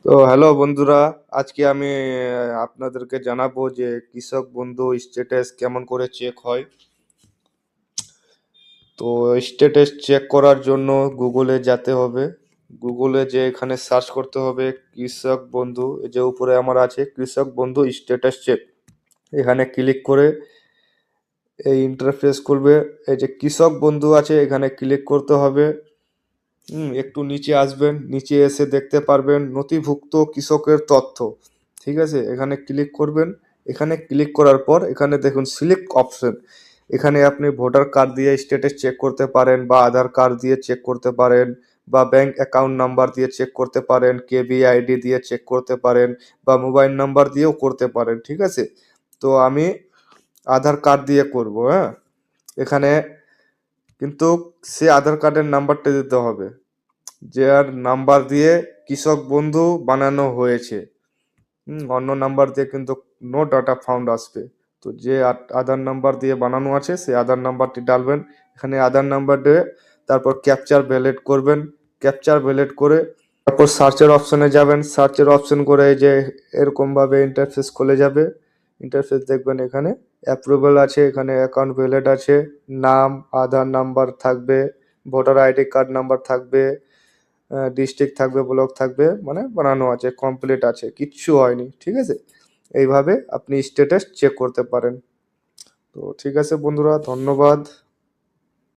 তো হ্যালো বন্ধুরা, আজকে আমি আপনাদেরকে জানাবো যে কৃষক বন্ধু স্ট্যাটাস কেমন করে চেক হয়। তো স্ট্যাটাস চেক করার জন্য গুগলে যেতে হবে। গুগলে যে এখানে সার্চ করতে হবে কৃষক বন্ধু, এই যে উপরে আমার আছে কৃষক বন্ধু স্ট্যাটাস চেক। এখানে ক্লিক করে এই ইন্টারফেস খুলবে। এই যে কৃষক বন্ধু আছে এখানে ক্লিক করতে হবে। একটু নিচে আসবেন, নিচে এসে দেখতে পারবেন নথিভুক্ত কৃষকের তথ্য। ঠিক আছে, এখানে ক্লিক করবেন। এখানে ক্লিক করার পর এখানে দেখুন সিলেক্ট অপশন। এখানে আপনি ভোটার কার্ড দিয়ে স্ট্যাটাস চেক করতে পারেন, বা আধার কার্ড দিয়ে চেক করতে পারেন, বা ব্যাংক অ্যাকাউন্ট নাম্বার দিয়ে চেক করতে পারেন, কেভিআইডি দিয়ে চেক করতে পারেন, বা মোবাইল নাম্বার দিয়েও করতে পারেন। ঠিক আছে, তো আমি আধার কার্ড দিয়ে করব। হ্যাঁ, এখানে কিন্তু সে আধার কার্ডের নাম্বারটা দিতে হবে যার নাম্বার দিয়ে কৃষক বন্ধু বানানো হয়েছে। অন্য নাম্বার দিয়ে কিন্তু নো ডাটা ফাউন্ড আসবে। তো যে আধার নাম্বার দিয়ে বানানো আছে সেই আধার নাম্বারটি ডালবেন। এখানে আধার নাম্বার দিয়ে তারপর ক্যাপচার ভ্যালিড করবেন। ক্যাপচার ভ্যালিড করে তারপর সার্চের অপশনে যাবেন। সার্চের অপশন করে এই যে এরকম ভাবে ইন্টারফেস খুলে যাবে। ইন্টারফেস দেখবেন এখানে অ্যাপ্রুভাল আছে, এখানে অ্যাকাউন্ট ভ্যালিড আছে, নাম, আধার নাম্বার থাকবে, ভোটার আইডি কার্ড নাম্বার থাকবে, ডিস্ট্রিক্ট থাকবে, ব্লক থাকবে, মানে বানানো আছে, কমপ্লিট আছে, কিচ্ছু হয়নি। ঠিক আছে, এইভাবে আপনি স্ট্যাটাস চেক করতে পারেন। তো ঠিক আছে বন্ধুরা, ধন্যবাদ।